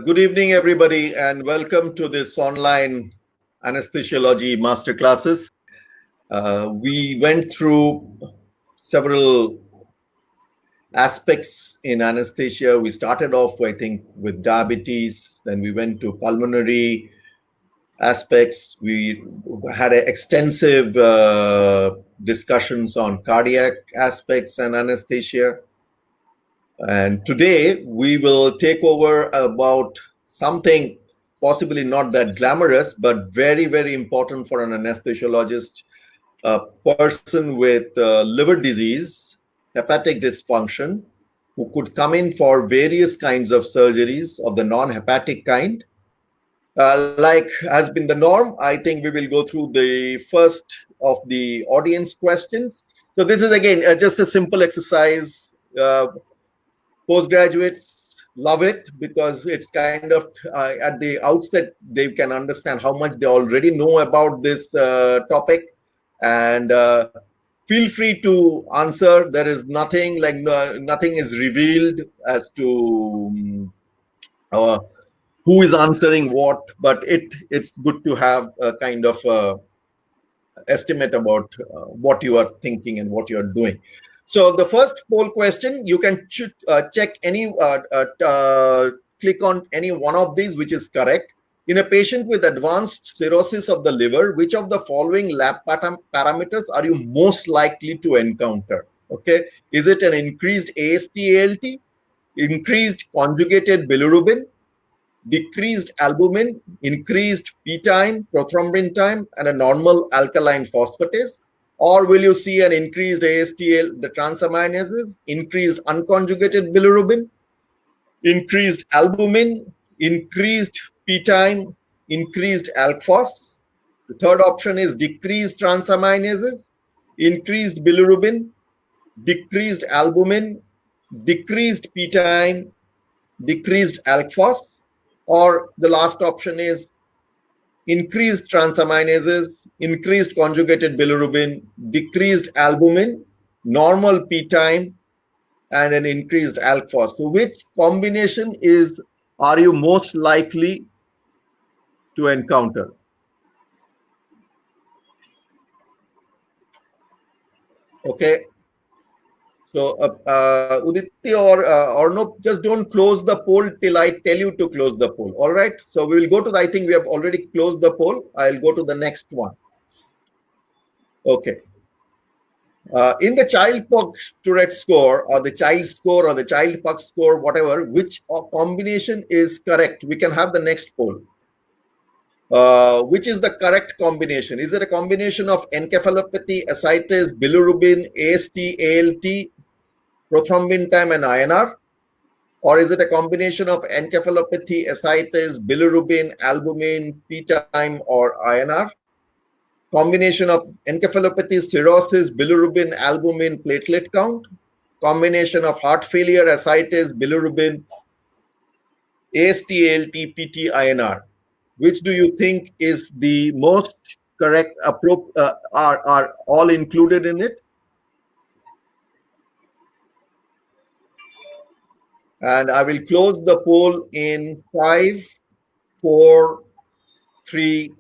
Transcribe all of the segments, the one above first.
Good evening, everybody, and welcome to this online anesthesiology masterclasses. We went through several aspects in anesthesia. We started off, I think, with diabetes, then we went to pulmonary aspects. We had extensive discussions on cardiac aspects and anesthesia. And today we will take over about something possibly not that glamorous, but very, very important for an anesthesiologist, a person with liver disease, hepatic dysfunction, who could come in for various kinds of surgeries of the non-hepatic kind. Like has been the norm, I think we will go through the first of the audience questions. So this is again just a simple exercise. Postgraduates love it because it's kind of at the outset they can understand how much they already know about this topic, and feel free to answer. There is nothing like nothing is revealed as to who is answering what, but it's good to have a kind of estimate about what you are thinking and what you are doing. So the first poll question, you can check any, click on any one of these, which is correct. In a patient with advanced cirrhosis of the liver, which of the following lab parameters are you most likely to encounter? Okay, is it an increased AST/ALT, increased conjugated bilirubin, decreased albumin, increased P time, prothrombin time, and a normal alkaline phosphatase? Or will you see an increased AST/ALT, the transaminases, increased unconjugated bilirubin, increased albumin, increased P time, increased alk phos? The third option is decreased transaminases, increased bilirubin, decreased albumin, decreased P time, decreased alk phos. Or the last option is increased transaminases, increased conjugated bilirubin, decreased albumin, normal P time, and an increased alk phos. So which combination are you most likely to encounter? Okay. So Uditi or Arnab, just don't close the poll till I tell you to close the poll. All right. So we will go to I think we have already closed the poll. I'll go to the next one. Okay. In the Child-Pugh Tourette score or the child score or the Child-Pugh score, whatever, which combination is correct? We can have the next poll. Which is the correct combination? Is it a combination of encephalopathy, ascites, bilirubin, AST/ALT, prothrombin time, and INR? Or is it a combination of encephalopathy, ascites, bilirubin, albumin, P time, or INR? Combination of encephalopathy, cirrhosis, bilirubin, albumin, platelet count? Combination of heart failure, ascites, bilirubin, AST/ALT, PT, INR? Which do you think is the most correct? Are all included in it? And I will close the poll in 5, 4, 3,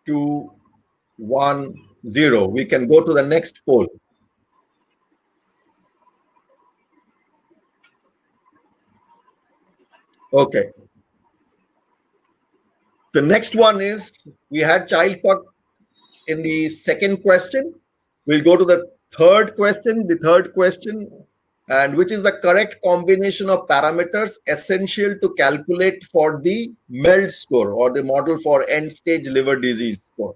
2, 1, 0. We can go to the next poll. Okay. The next one is, we had Child-Pugh in the second question. We'll go to the third question. The third question, and which is the correct combination of parameters essential to calculate for the MELD score or the model for end-stage liver disease score.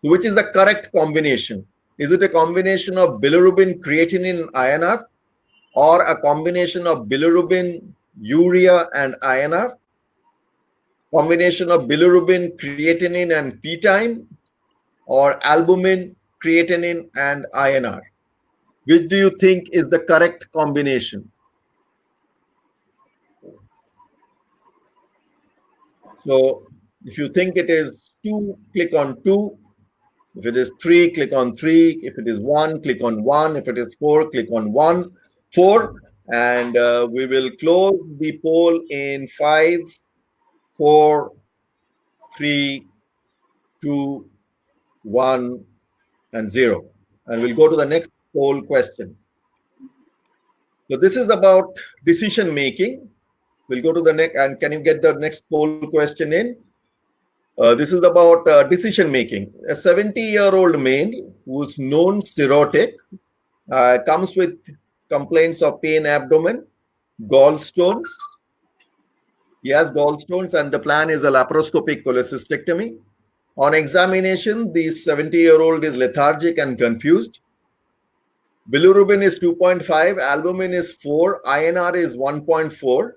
So which is the correct combination? Is it a combination of bilirubin, creatinine, INR, or a combination of bilirubin, urea, and INR? Combination of bilirubin, creatinine, and P time, or albumin, creatinine, and INR? Which do you think is the correct combination? So if you think it is 2, click on 2. If it is 3, click on 3. If it is 1, click on 1. If it is 4, click on 1, 4. And we will close the poll in 5, 4, 3, 2, 1, and 0. And we'll go to the next poll question. So this is about decision making. We'll go to the next, and can you get the next poll question in? This is about decision making. A 70-year-old male who's known cirrhotic comes with complaints of pain abdomen, gallstones. He has gallstones, and the plan is a laparoscopic cholecystectomy. On examination, the 70-year-old is lethargic and confused. Bilirubin is 2.5, albumin is 4, INR is 1.4.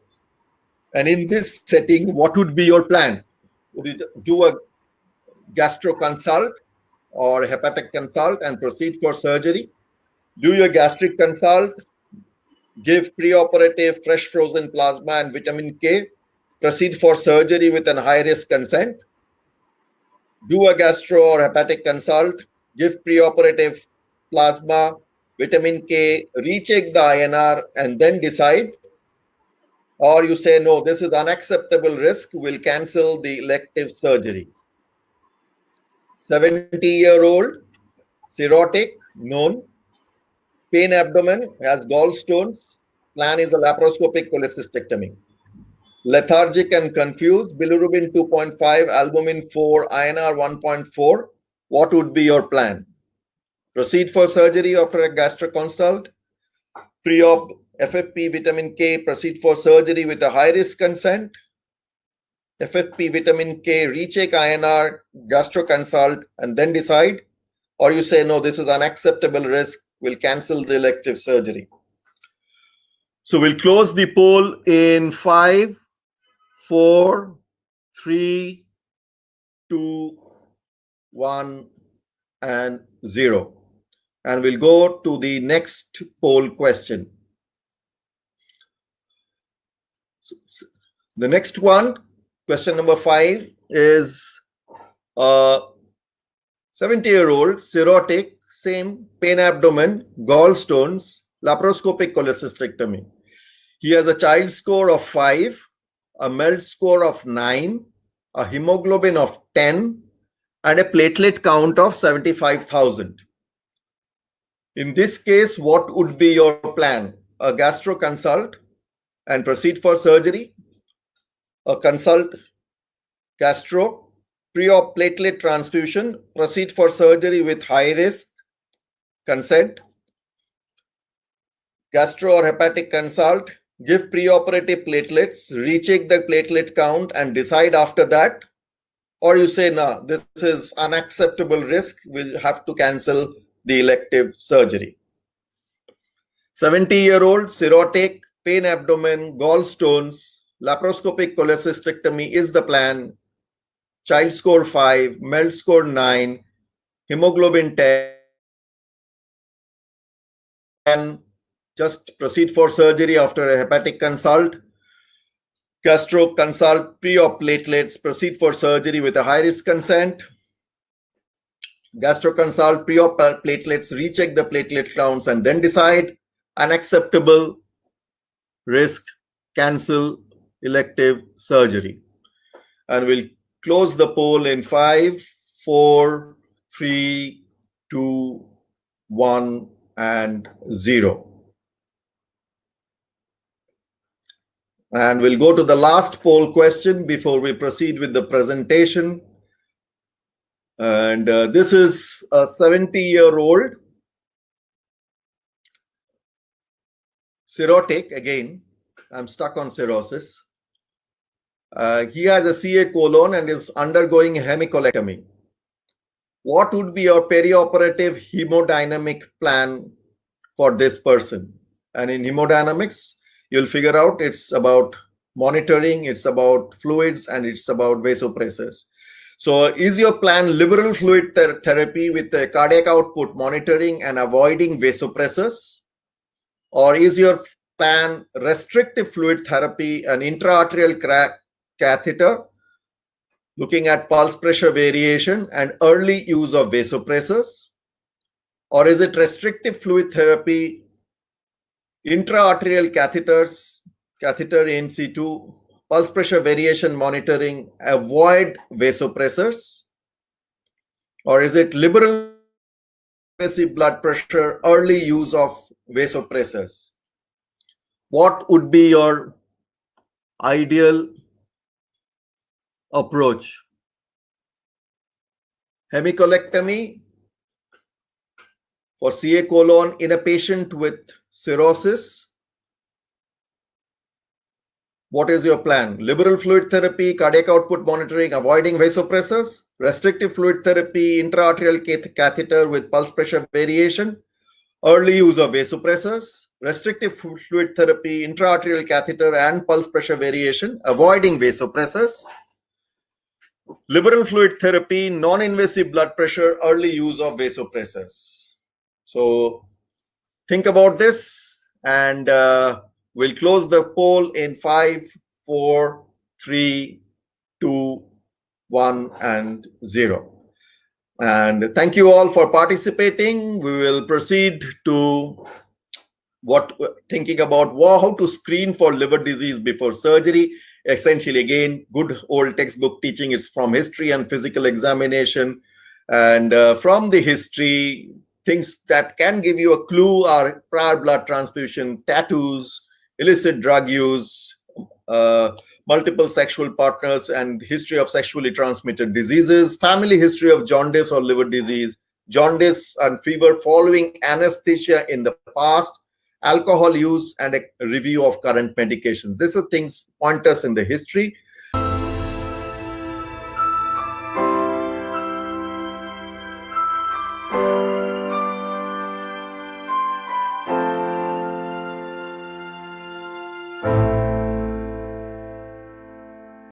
And in this setting, what would be your plan? Would you do a gastro consult or hepatic consult and proceed for surgery? Do your gastric consult, give preoperative fresh frozen plasma and vitamin K, proceed for surgery with a high-risk consent? Do a gastro or hepatic consult, give preoperative plasma, vitamin K, recheck the INR, and then decide? Or you say, no, this is unacceptable risk, we'll cancel the elective surgery. 70-year-old, cirrhotic, known, pain abdomen, has gallstones, plan is a laparoscopic cholecystectomy. Lethargic and confused, bilirubin 2.5, albumin 4, INR 1.4. What would be your plan? Proceed for surgery after a gastro consult, pre-op FFP vitamin K, proceed for surgery with a high-risk consent, FFP vitamin K, recheck INR, gastro consult, and then decide? Or you say, no, this is unacceptable risk, we'll cancel the elective surgery. So we'll close the poll in 5, 4, 3, 2, 1, and 0. And we'll go to the next poll question. The next one, question number 5, is 70-year-old, cirrhotic, same, pain abdomen, gallstones, laparoscopic cholecystectomy. He has a child score of 5, a MELD score of 9, a hemoglobin of 10, and a platelet count of 75,000. In this case, what would be your plan? A gastro consult and proceed for surgery, a consult gastro, pre-op platelet transfusion, proceed for surgery with high risk, consent, gastro or hepatic consult, give preoperative platelets, recheck the platelet count and decide after that? Or you say, no, this is unacceptable risk, we'll have to cancel the elective surgery. 70-year-old, cirrhotic, pain abdomen, gallstones, laparoscopic cholecystectomy is the plan. Child score 5, MELD score 9, hemoglobin 10. Just proceed for surgery after a hepatic consult. Gastro consult, pre-op platelets, proceed for surgery with a high-risk consent. Gastro consult, pre-op platelets, recheck the platelet counts and then decide. Unacceptable risk, cancel elective surgery. And we'll close the poll in 5, 4, 3, 2, 1, and 0. And we'll go to the last poll question before we proceed with the presentation. And this is a 70-year-old, cirrhotic, again, I'm stuck on cirrhosis. He has a CA colon and is undergoing hemicolectomy. What would be your perioperative hemodynamic plan for this person? And in hemodynamics, you'll figure out it's about monitoring, it's about fluids, and it's about vasopressors. So is your plan liberal fluid therapy with the cardiac output monitoring and avoiding vasopressors? Or is your plan restrictive fluid therapy and intraarterial catheter, looking at pulse pressure variation and early use of vasopressors? Or is it restrictive fluid therapy, intraarterial catheters, catheter in situ, pulse pressure variation monitoring, avoid vasopressors? Or is it liberal invasive blood pressure, early use of vasopressors? What would be your ideal approach? Hemicolectomy for CA colon in a patient with cirrhosis. What is your plan? Liberal fluid therapy, cardiac output monitoring, avoiding vasopressors, restrictive fluid therapy, intraarterial catheter with pulse pressure variation, early use of vasopressors, restrictive fluid therapy, intraarterial catheter and pulse pressure variation, avoiding vasopressors, liberal fluid therapy, non-invasive blood pressure, early use of vasopressors. So think about this, and we'll close the poll in 5, 4, 3, 2, 1, and 0. And thank you all for participating. We will proceed to thinking about how to screen for liver disease before surgery. Essentially, again, good old textbook teaching is from history and physical examination. And from the history, things that can give you a clue are prior blood transfusion, tattoos, illicit drug use, multiple sexual partners, and history of sexually transmitted diseases, family history of jaundice or liver disease, jaundice and fever following anesthesia in the past, alcohol use, and a review of current medications. These are things, pointers in the history.